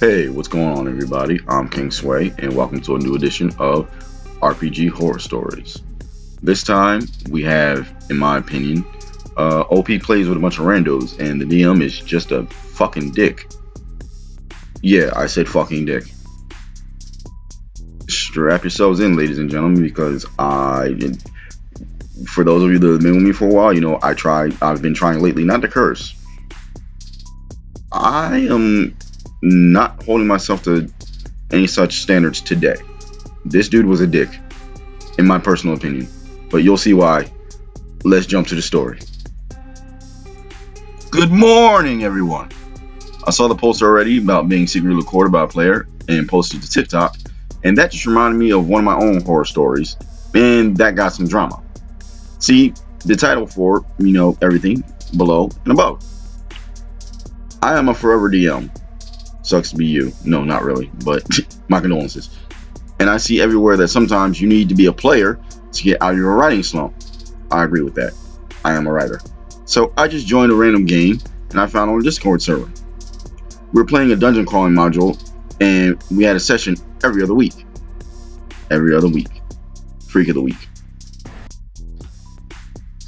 Hey, what's going on, everybody? I'm King Sway, and welcome to a new edition of RPG Horror Stories. This time, we have, in my opinion, OP plays with a bunch of randos, and the DM is just a fucking dick. Yeah, I said fucking dick. Strap yourselves in, ladies and gentlemen, because for those of you that have been with me for a while, I've been trying lately not to curse. I am not holding myself to any such standards today. This dude was a dick, in my personal opinion, but you'll see why. Let's jump to the story. Good morning, everyone. I saw the poster already about being secretly recorded by a player and posted to TikTok, and that just reminded me of one of my own horror stories, and that got some drama. See, the title for, everything below and above. I am a forever DM. Sucks to be you. No, not really, but my condolences. And I see everywhere that sometimes you need to be a player to get out of your writing slump. I agree with that. I am a writer. So I just joined a random game and I found on a Discord server. We were playing a dungeon crawling module and we had a session every other week. Every other week. Freak of the week.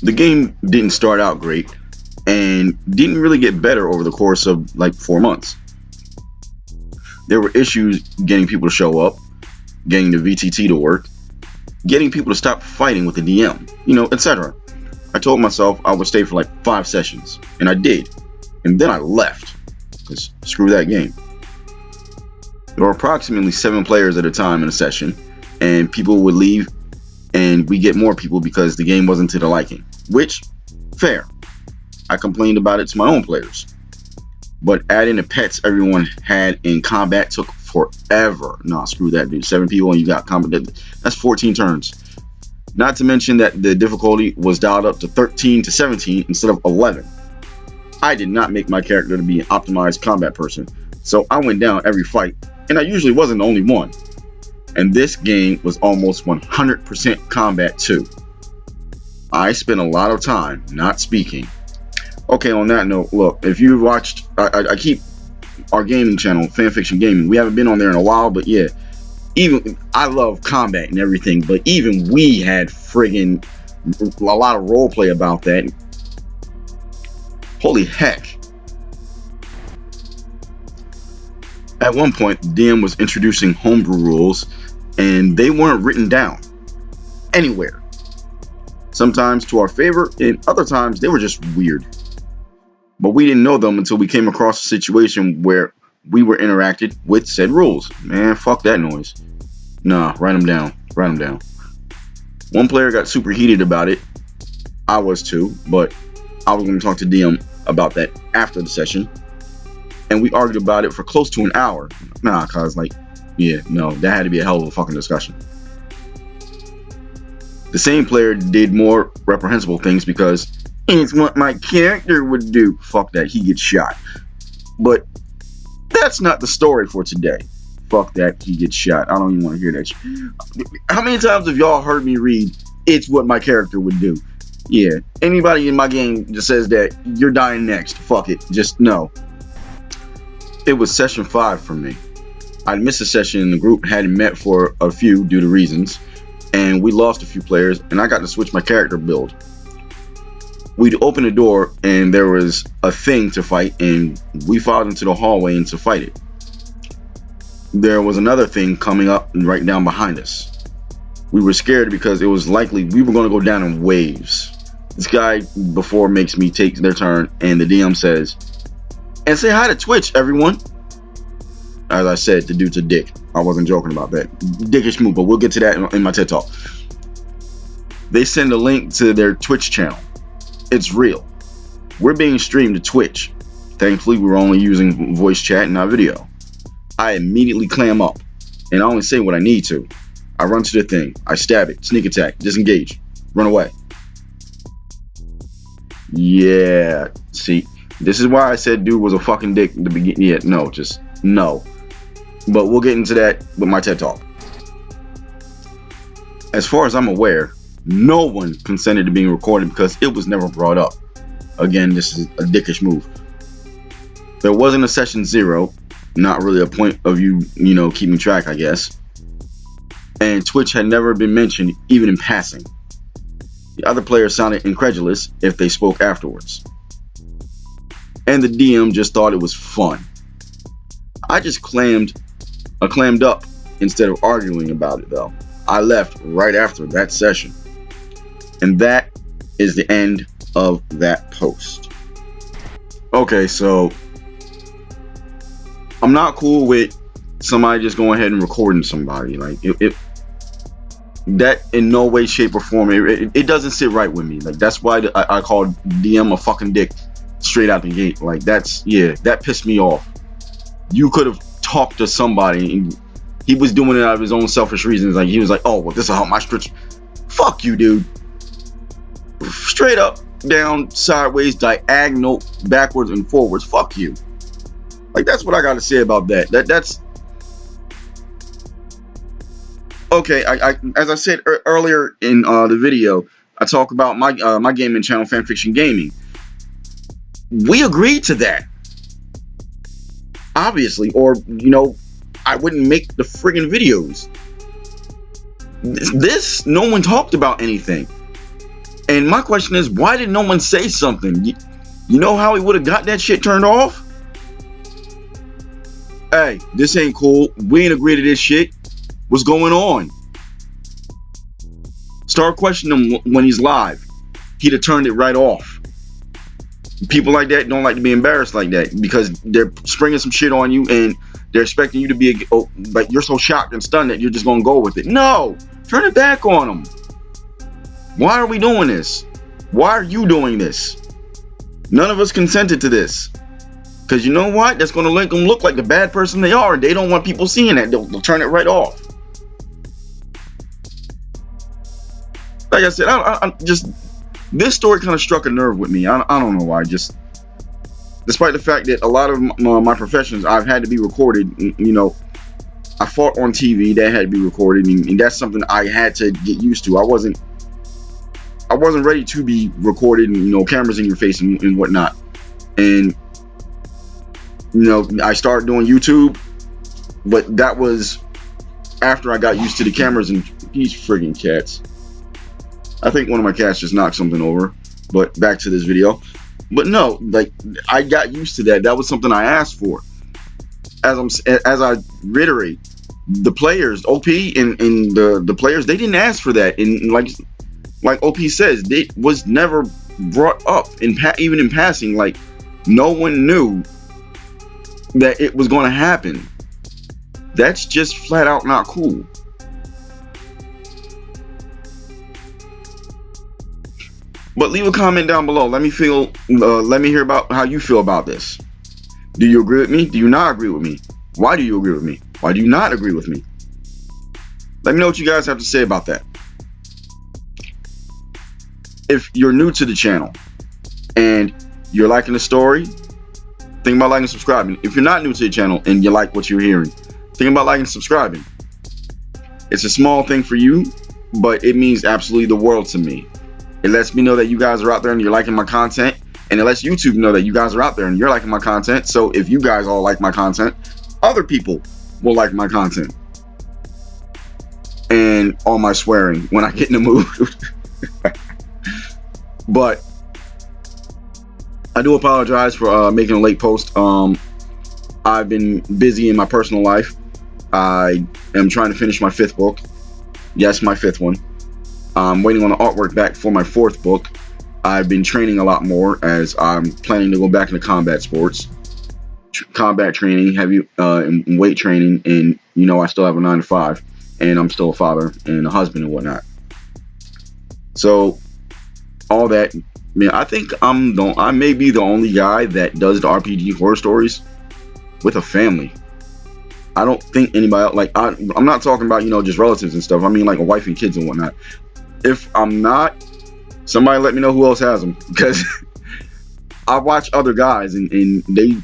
The game didn't start out great and didn't really get better over the course of like 4 months. There were issues getting people to show up, getting the VTT to work, getting people to stop fighting with the DM, etc. I told myself I would stay for like 5 sessions, and I did. And then I left, because screw that game. There were approximately 7 players at a time in a session, and people would leave, and we get more people because the game wasn't to their liking. Which, fair. I complained about it to my own players. But adding the pets everyone had in combat took forever. Nah, screw that, dude. 7 people and you got combat. That's 14 turns. Not to mention that the difficulty was dialed up to 13 to 17 instead of 11. I did not make my character to be an optimized combat person. So I went down every fight. And I usually wasn't the only one. And this game was almost 100% combat too. I spent a lot of time not speaking. Okay, on that note, look, if you've watched, I keep our gaming channel, Fanfiction Gaming. We haven't been on there in a while, but yeah, even I love combat and everything, but even we had friggin' a lot of roleplay about that. Holy heck. At one point, the DM was introducing homebrew rules, and they weren't written down anywhere. Sometimes to our favor, and other times they were just weird. But we didn't know them until we came across a situation where we were interacted with said rules. Man, fuck that noise. Nah, write them down. Write them down. One player got super heated about it. I was too, but I was going to talk to DM about that after the session. And we argued about it for close to an hour. Nah, cause that had to be a hell of a fucking discussion. The same player did more reprehensible things because it's what my character would do. Fuck that, he gets shot. But that's not the story for today. Fuck that, he gets shot. I don't even want to hear that shit. How many times have y'all heard me read, it's what my character would do? Yeah, anybody in my game just says that, you're dying next. Fuck it, just no. It was session 5 for me. I'd missed a session and the group hadn't met for a few due to reasons. And we lost a few players and I got to switch my character build. We'd open the door and there was a thing to fight and we filed into the hallway and to fight it. There was another thing coming up right down behind us. We were scared because it was likely we were going to go down in waves. This guy before makes me take their turn and the DM says, and say hi to Twitch, everyone. As I said, the dude's a dick. I wasn't joking about that. Dickish move, but we'll get to that in my TED Talk. They send a link to their Twitch channel. It's real. We're being streamed to Twitch. Thankfully, we were only using voice chat and not video. I immediately clam up, and I only say what I need to. I run to the thing. I stab it. Sneak attack. Disengage. Run away. Yeah. See, this is why I said dude was a fucking dick at the beginning. Yeah, no, just no. But we'll get into that with my TED Talk. As far as I'm aware, no one consented to being recorded because it was never brought up. Again, this is a dickish move. There wasn't a session 0, not really a point of you keeping track, I guess. And Twitch had never been mentioned, even in passing. The other players sounded incredulous if they spoke afterwards. And the DM just thought it was fun. I just clammed up instead of arguing about it, though. I left right after that session. And that is the end of that post. Okay, so I'm not cool with somebody just going ahead and recording somebody. Like, that in no way, shape, or form, it doesn't sit right with me. Like, that's why I called DM a fucking dick straight out the gate. Like, that pissed me off. You could have talked to somebody, and he was doing it out of his own selfish reasons. Like, he was like, oh, well, this will help my stretch. Fuck you, dude. Straight up, down, sideways, diagonal, backwards, and forwards. Fuck you. Like, that's what I got to say about that. That's okay. I as I said earlier in the video, I talk about my gaming channel, Fanfiction Gaming. We agreed to that, obviously, or I wouldn't make the friggin' videos. This no one talked about anything, and my question is, why did no one say something? You know how he would have got that shit turned off? Hey, this ain't cool. We ain't agreed to this shit. What's going on? Start questioning him when he's live. He'd have turned it right off. People like that don't like to be embarrassed like that, because they're springing some shit on you and they're expecting you to be like, you're so shocked and stunned that you're just gonna go with it. No, turn it back on them. Why are we doing this? Why are you doing this? None of us consented to this. Because you know what? That's going to make them look like the bad person they are, and they don't want people seeing that. They'll turn it right off. Like I said, I just, this story kind of struck a nerve with me. I don't know why. Just, despite the fact that a lot of my professions, I've had to be recorded. I fought on TV, that had to be recorded, and that's something I had to get used to. I wasn't ready to be recorded, and cameras in your face and whatnot. And I started doing YouTube, but that was after I got used to the cameras and these friggin' cats. I think one of my cats just knocked something over, but back to this video. But no, like, I got used to that. That was something I asked for. As I reiterate, the players, OP and the players, they didn't ask for that. And like OP says, it was never brought up even in passing. Like, no one knew that it was going to happen. That's just flat out not cool. But leave a comment down below. Let me hear about how you feel about this. Do you agree with me? Do you not agree with me? Why do you agree with me? Why do you not agree with me? Let me know what you guys have to say about that. If you're new to the channel and you're liking the story, think about liking and subscribing. If you're not new to the channel and you like what you're hearing, think about liking and subscribing. It's a small thing for you, but it means absolutely the world to me. It lets me know that you guys are out there and you're liking my content, and it lets YouTube know that you guys are out there and you're liking my content. So if you guys all like my content, other people will like my content. And all my swearing when I get in the mood. But I do apologize for making a late post. I've been busy in my personal life. I am trying to finish my 5th book. Yes, my 5th one. I'm waiting on the artwork back for my 4th book. I've been training a lot more as I'm planning to go back into combat sports, combat training, heavy and weight training, and I still have a 9-to-5, and I'm still a father and a husband and whatnot. So all that, man, I think I may be the only guy that does the RPG horror stories with a family. I don't think anybody else, like, I'm not talking about, just relatives and stuff. I mean, like, a wife and kids and whatnot. If I'm not, somebody let me know who else has them, because I watch other guys and they,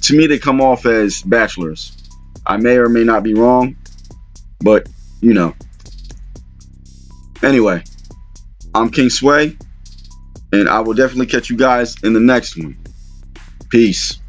to me, they come off as bachelors. I may or may not be wrong, but anyway, I'm King Sway, and I will definitely catch you guys in the next one. Peace.